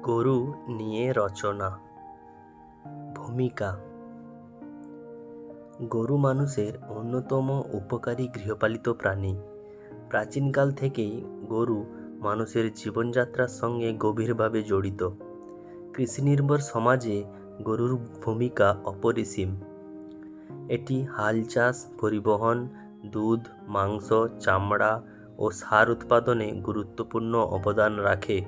গরু নিয়ে রচনা। ভূমিকা। গরু মানুষের অন্যতম উপকারী গৃহপালিত প্রাণী। প্রাচীনকাল থেকেই গরু মানুষের জীবনযাত্রার সঙ্গে গভীরভাবে জড়িত। কৃষিনির্ভর সমাজে গরুর ভূমিকা অপরিসীম। এটি হাল চাষ, পরিবহন, দুধ, মাংস, চামড়া ও সার উৎপাদনে গুরুত্বপূর্ণ অবদান রাখে।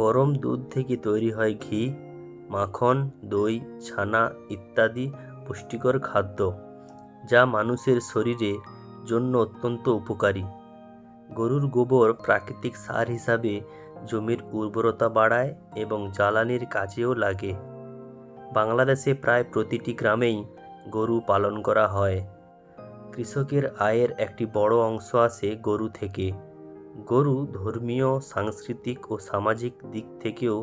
গরম দুধ থেকে তৈরি হয় ঘি, মাখন, দই, ছানা ইত্যাদি পুষ্টিকর খাদ্য, যা মানুষের শরীরের জন্য অত্যন্ত উপকারী। গরুর গোবর প্রাকৃতিক সার হিসাবে জমির উর্বরতা বাড়ায় এবং জ্বালানির কাজেও লাগে। বাংলাদেশে প্রায় প্রতিটি গ্রামেই গরু পালন করা হয়। কৃষকের আয়ের একটি বড় অংশ আসে গরু থেকে। গরু ধর্মীয়, সাংস্কৃতিক ও সামাজিক দিক থেকেও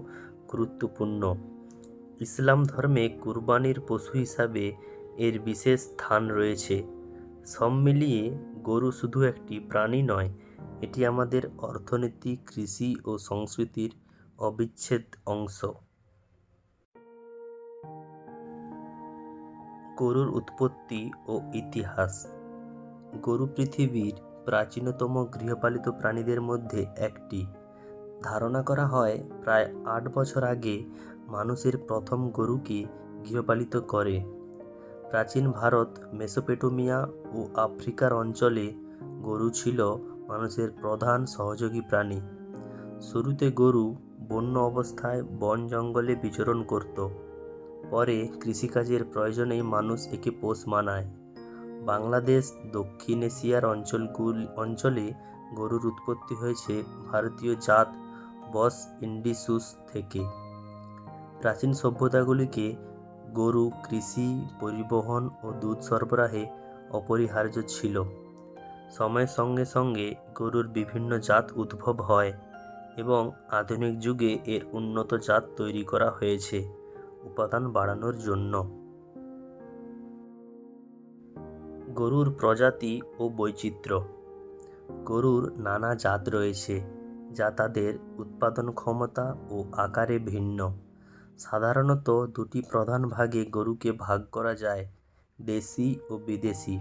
গুরুত্বপূর্ণ। ইসলাম ধর্মে কুরবানির পশু হিসাবে এর বিশেষ স্থান রয়েছে। সব মিলিয়ে গরু শুধু একটি প্রাণী নয়, এটি আমাদের অর্থনীতি, কৃষি ও সংস্কৃতির অবিচ্ছেদ্য অংশ। গরুর উৎপত্তি ও ইতিহাস। গরু পৃথিবীর প্রাচীনতম গৃহপালিত প্রাণীদের মধ্যে একটি। ধারণা করা হয় প্রায় 8 বছর আগে মানুষের প্রথম গরুকে গৃহপালিত করে। প্রাচীন ভারত, মেসোপটেমিয়া ও আফ্রিকার অঞ্চলে গরু ছিল মানুষের প্রধান সহযোগী প্রাণী। শুরুতে গরু বন্য অবস্থায় বন জঙ্গলে বিচরণ করত। পরে কৃষিকাজের প্রয়োজনেই মানুষ একে পোষ মানায়। বাংলাদেশ, দক্ষিণ এশিয়ার অঞ্চলে গরুর উৎপত্তি হয়েছে ভারতীয় জাত বস ইন্ডিসুস থেকে। প্রাচীন সভ্যতাগুলিকে গরু কৃষি, পরিবহন ও দুধ সরবরাহে অপরিহার্য ছিল। সময়ের সঙ্গে সঙ্গে গরুর বিভিন্ন জাত উদ্ভব হয় এবং আধুনিক যুগে এর উন্নত জাত তৈরি করা হয়েছে উৎপাদন বাড়ানোর জন্য। গরুর প্রজাতি ও বৈচিত্র্য। গরুর নানা জাত রয়েছে, যা তাদের উৎপাদন ক্ষমতা ও আকারে ভিন্ন। সাধারণত দুটি প্রধান ভাগে গরুকে ভাগ করা যায়: দেশি ও বিদেশি।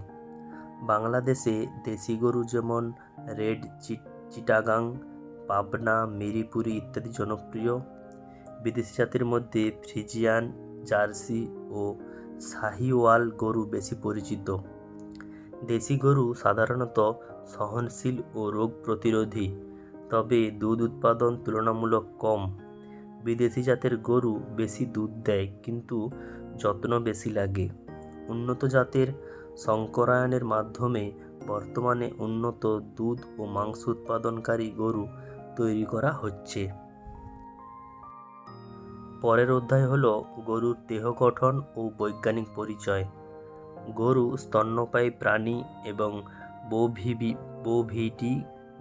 বাংলাদেশে দেশি গরু যেমন রেড চিটাগাং, পাবনা, মিরিপুরি ইত্যাদি জনপ্রিয়। বিদেশি জাতের মধ্যে ফ্রিজিয়ান, জার্সি ও শাহিওয়াল গরু বেশি পরিচিত। দেশি গরু সাধারণত সহনশীল ও রোগ প্রতিরোধী, তবে দুধ উৎপাদন তুলনামূলক কম। বিদেশি জাতের গরু বেশি দুধ দেয়, কিন্তু যত্ন বেশি লাগে। উন্নত জাতের সংকরায়নের মাধ্যমে বর্তমানে উন্নত দুধ ও মাংস উৎপাদনকারী গরু তৈরি করা হচ্ছে। পরের অধ্যায় হলো গরুর দেহ গঠন ও বৈজ্ঞানিক পরিচয়। গরু স্তন্যপায়ী প্রাণী এবং বোভিডি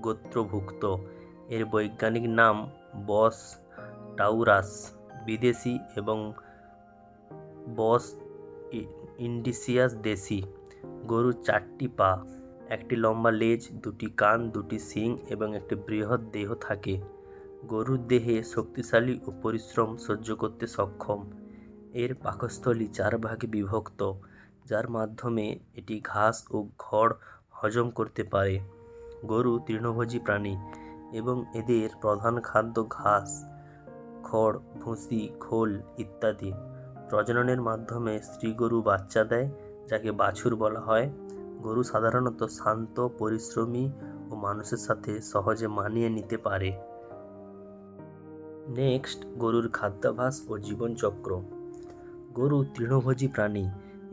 গোত্রভুক্ত। এর বৈজ্ঞানিক নাম বস টাউরাস বিদেশি এবং বস ইন্ডিসিয়াস দেশি। গরুর 4টি পা, একটি লম্বা লেজ, 2টি কান, 2টি শিং এবং একটি বৃহৎ দেহ থাকে। গরুর দেহে শক্তিশালী ও পরিশ্রম সহ্য করতে সক্ষম। এর পাকস্থলী 4 ভাগে বিভক্ত, যার মাধ্যমে এটি ঘাস ও খড় হজম করতে পারে। গরু তৃণভোজী প্রাণী এবং এদের প্রধান খাদ্য ঘাস, খড়, ভুসি, খোল ইত্যাদি। প্রজননের মাধ্যমে স্ত্রী গরু বাচ্চা দেয়, যাকে বাছুর বলা হয়। গরু সাধারণত শান্ত, পরিশ্রমী ও মানুষের সাথে সহজে মানিয়ে নিতে পারে। নেক্সট, গরুর খাদ্যাভ্যাস ও জীবনচক্র। গরু তৃণভোজী প্রাণী।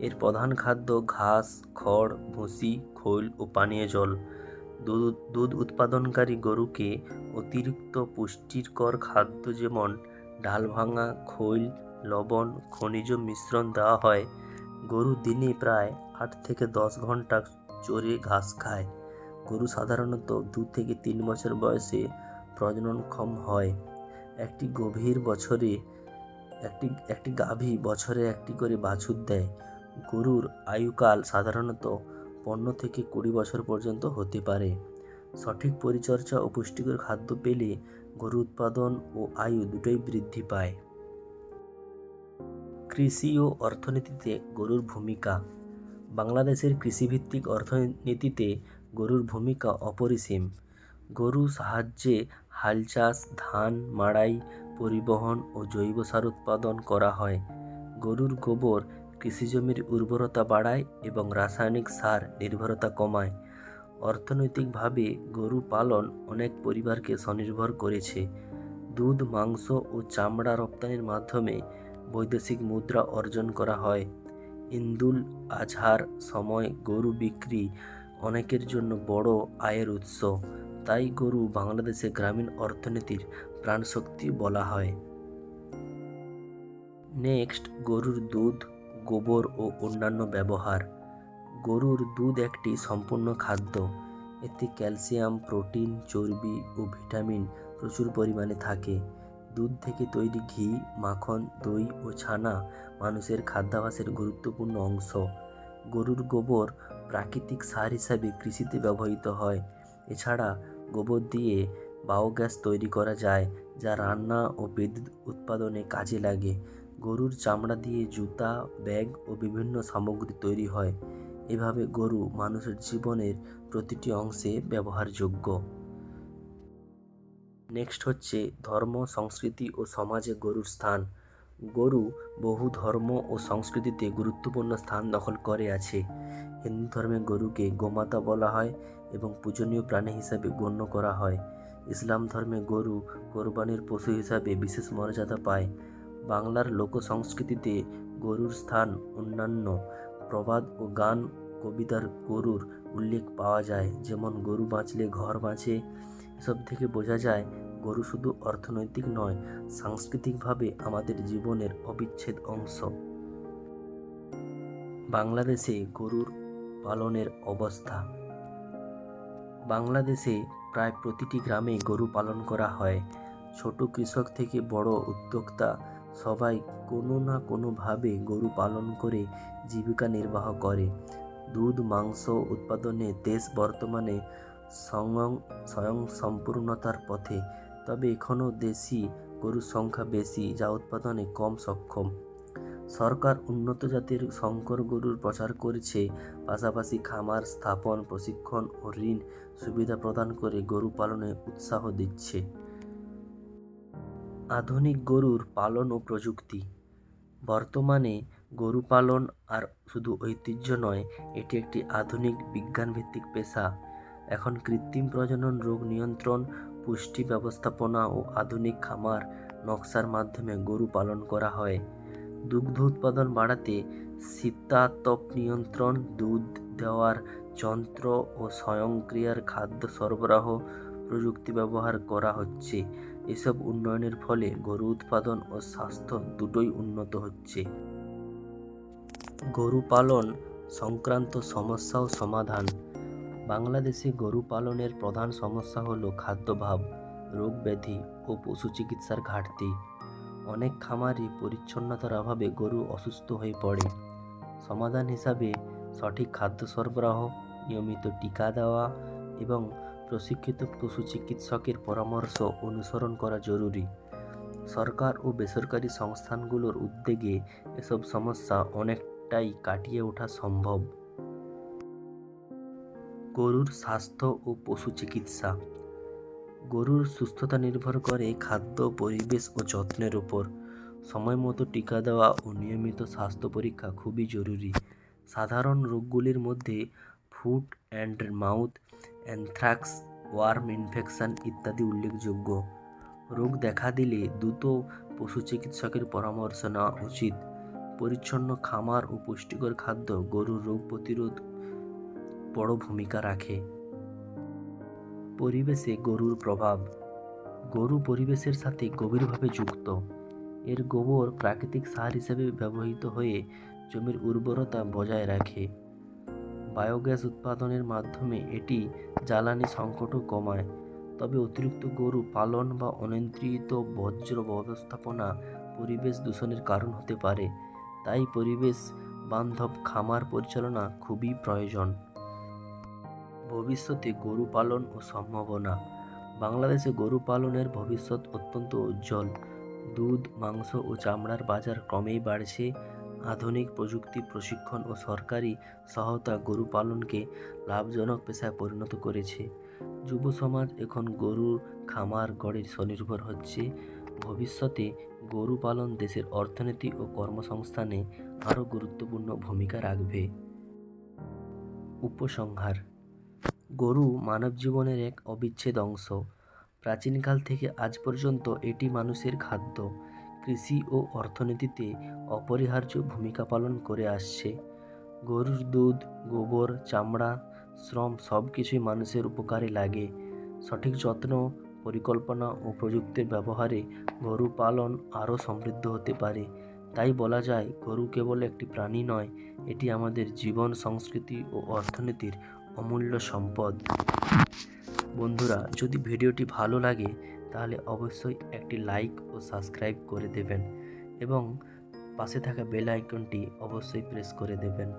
এর প্রধান খাদ্য ঘাস, খড়, ভুসি, খৈল ও পানীয় জল। দুধ উৎপাদনকারী গরুকে অতিরিক্ত পুষ্টিকর খাদ্য যেমন ডালভাঙা, খৈল, লবণ, খনিজ মিশ্রণ দেওয়া হয়। গরু দিনে প্রায় 8 থেকে 10 ঘন্টা চরে ঘাস খায়। গরু সাধারণত 2 থেকে 3 বছর বয়সে প্রজননক্ষম হয়। একটি গাভী বছরে একটি করে বাছুর দেয়। গরুর আয়ুকাল সাধারণত 15 থেকে 20 বছর পর্যন্ত হতে পারে। সঠিক পরিচর্যা ও পুষ্টিকর খাদ্য পেলে গরু উৎপাদন ও আয়ু দুটোই বৃদ্ধি পায়। কৃষি ও অর্থনীতিতে গরুর ভূমিকা। বাংলাদেশের কৃষিভিত্তিক অর্থনীতিতে গরুর ভূমিকা অপরিসীম। গরু সাহায্যে হাল চাষ, ধান মাড়াই, পরিবহন ও জৈব সার উৎপাদন করা হয়। গরুর গোবর কৃষিজমির উর্বরতা বাড়ায় এবং রাসায়নিক সার নির্ভরতা কমায়। অর্থনৈতিকভাবে গরু পালন অনেক পরিবারকে স্বনির্ভর করেছে। দুধ, মাংস ও চামড়া রপ্তানির মাধ্যমে বৈদেশিক মুদ্রা অর্জন করা হয়। ঈদুল আজহার সময় গরু বিক্রি অনেকের জন্য বড় আয়ের উৎস। তাই গরু বাংলাদেশে গ্রামীণ অর্থনীতির প্রাণশক্তি বলা হয়। নেক্সট, গরুর দুধ, গোবর ও অন্যান্য ব্যবহার। গরুর দুধ একটি সম্পূর্ণ খাদ্য। এতে ক্যালসিয়াম, প্রোটিন, চর্বি ও ভিটামিন প্রচুর পরিমাণে থাকে। দুধ থেকে তৈরি ঘি, মাখন, দই ও ছানা মানুষের খাদ্যাভ্যাসের গুরুত্বপূর্ণ অংশ। গরুর গোবর প্রাকৃতিক সার হিসাবে কৃষিতে ব্যবহৃত হয়। এছাড়া গোবর দিয়ে বায়োগ্যাস তৈরি করা যায়, যা রান্না ও বিদ্যুৎ উৎপাদনে কাজে লাগে। গরুর চামড়া দিয়ে জুতা, ব্যাগ ও বিভিন্ন সামগ্রী তৈরি হয়। এভাবে গরু মানুষের জীবনের প্রতিটি অংশে ব্যবহারযোগ্য। নেক্সট হচ্ছে ধর্ম, সংস্কৃতি ও সমাজে গরুর স্থান। গরু বহু ধর্ম ও সংস্কৃতিতে গুরুত্বপূর্ণ স্থান দখল করে আছে। হিন্দু ধর্মে গরুকে গোমাতা বলা হয় এবং পূজনীয় প্রাণী হিসাবে গণ্য করা হয়। ইসলাম ধর্মে গরু কোরবানির পশু হিসাবে বিশেষ মর্যাদা পায়। বাংলার লোক সংস্কৃতিতে গরুর স্থান অন্যান্য। প্রবাদ ও গান কবিতার গরুর উল্লেখ পাওয়া যায়, যেমন গরু বাঁচলে ঘর বাঁচে। এসব থেকে বোঝা যায় গরু শুধু অর্থনৈতিক নয়, সাংস্কৃতিকভাবে আমাদের জীবনের অবিচ্ছেদ্য অংশ। বাংলাদেশে গরুর পালনের অবস্থা। বাংলাদেশে প্রায় প্রতিটি গ্রামে গরু পালন করা হয়। ছোট কৃষক থেকে বড় উদ্যোক্তা সবাই কোনো না কোনোভাবে গরু পালন করে জীবিকা নির্বাহ করে। দুধ, মাংস উৎপাদনে দেশ বর্তমানে স্বয়ংসম্পূর্ণতার পথে, তবে এখনও দেশি গরুর সংখ্যা বেশি, যা উৎপাদনে কম সক্ষম। সরকার উন্নত জাতের সংকর গরুর প্রচার করছে, পাশাপাশি খামার স্থাপন, প্রশিক্ষণ ও ঋণ সুবিধা প্রদান করে গরু পালনে উৎসাহ দিচ্ছে। আধুনিক গরুর পালন ও প্রযুক্তি। বর্তমানে গরু পালন আর শুধু ঐতিহ্য নয়, এটি একটি আধুনিক বিজ্ঞানভিত্তিক পেশা। এখন কৃত্রিম প্রজনন, রোগ নিয়ন্ত্রণ, পুষ্টি ব্যবস্থাপনা ও আধুনিক খামার নকশার মাধ্যমে গরু পালন করা হয়। দুগ্ধ উৎপাদন বাড়াতে শীতাতপ নিয়ন্ত্রণ, দুধ দেওয়ার যন্ত্র ও স্বয়ংক্রিয়ার খাদ্য সরবরাহ প্রযুক্তি ব্যবহার করা হচ্ছে। এসব উন্নয়নের ফলে গরু উৎপাদন ও স্বাস্থ্য দুটোই উন্নত হচ্ছে। গরু পালন সংক্রান্ত সমস্যা ও সমাধান। বাংলাদেশে গরু পালনের প্রধান সমস্যা হলো খাদ্যাভাব, রোগ ব্যাধি ও পশু চিকিৎসার ঘাটতি। অনেক খামারে পরিচ্ছন্নতার অভাবে গরু অসুস্থ হয়ে পড়ে। সমাধান হিসাবে সঠিক খাদ্য সরবরাহ, নিয়মিত টিকা দেওয়া এবং প্রশিক্ষিত পশু চিকিৎসকের পরামর্শ অনুসরণ করা জরুরি। সরকার ও বেসরকারি সংস্থানগুলোর উদ্যোগে এসব সমস্যা অনেকটাই কাটিয়ে ওঠা সম্ভব। গরুর স্বাস্থ্য ও পশু চিকিৎসা। গরুর সুস্থতা নির্ভর করে খাদ্য, পরিবেশ ও যত্নের উপর। সময় মতো টিকা দেওয়া ও নিয়মিত স্বাস্থ্য পরীক্ষা খুবই জরুরি। সাধারণ রোগগুলির মধ্যে foot and mouth, anthrax, worm infection ইত্যাদি উল্লেখযোগ্য। রোগ দেখা দিলে দ্রুত পশু চিকিৎসকের পরামর্শ নেওয়া উচিত। পরিচ্ছন্ন খামার ও পুষ্টিকর খাদ্য গরুর রোগ প্রতিরোধ বড় ভূমিকা রাখে। পরিবেশে গরুর প্রভাব। গরু পরিবেশের সাথে গভীরভাবে যুক্ত। এর গোবর প্রাকৃতিক সার হিসেবে ব্যবহৃত হয়ে জমির উর্বরতা বজায় রাখে। বায়োগ্যাস উৎপাদনের মাধ্যমে এটি জ্বালানি সংকটও কমায়। তবে অতিরিক্ত গরু পালন বা অনিয়ন্ত্রিত বর্জ্য ব্যবস্থাপনা পরিবেশ দূষণের কারণ হতে পারে। তাই পরিবেশ বান্ধব খামার পরিচালনা খুবই প্রয়োজন। ভবিষ্যতে গরু পালন ও সম্ভাবনা। বাংলাদেশে গরু পালনের ভবিষ্যৎ অত্যন্ত উজ্জ্বল। দুধ, মাংস ও চামড়ার বাজার ক্রমেই বাড়ছে। আধুনিক প্রযুক্তি, প্রশিক্ষণ ও সরকারি সহায়তা গরু পালনকে লাভজনক পেশায় পরিণত করেছে। যুব সমাজ এখন গরুর খামার গড়ে স্বনির্ভর হচ্ছে। ভবিষ্যতে গরু পালন দেশের অর্থনীতি ও কর্মসংস্থানে আরও গুরুত্বপূর্ণ ভূমিকা রাখবে। উপসংহার: গরু মানব জীবনের এক অবিচ্ছেদ্য অংশ। প্রাচীনকাল থেকে আজ পর্যন্ত এটি মানুষের খাদ্য, কৃষি ও অর্থনীতিতে অপরিহার্য ভূমিকা পালন করে আসছে। গরুর দুধ, গোবর, চামড়া, শ্রম সব কিছুই মানুষের উপকারে লাগে। সঠিক যত্ন, পরিকল্পনা ও প্রযুক্তির ব্যবহারে গরু পালন আরও সমৃদ্ধ হতে পারে। তাই বলা যায়, গরু কেবল একটি প্রাণী নয়, এটি আমাদের জীবন, সংস্কৃতি ও অর্থনীতির অমূল্য সম্পদ। বন্ধুরা, যদি ভিডিওটি ভালো লাগে তাহলে অবশ্যই একটি লাইক ও সাবস্ক্রাইব করে দেবেন এবং পাশে থাকা বেল আইকনটি অবশ্যই প্রেস করে দেবেন।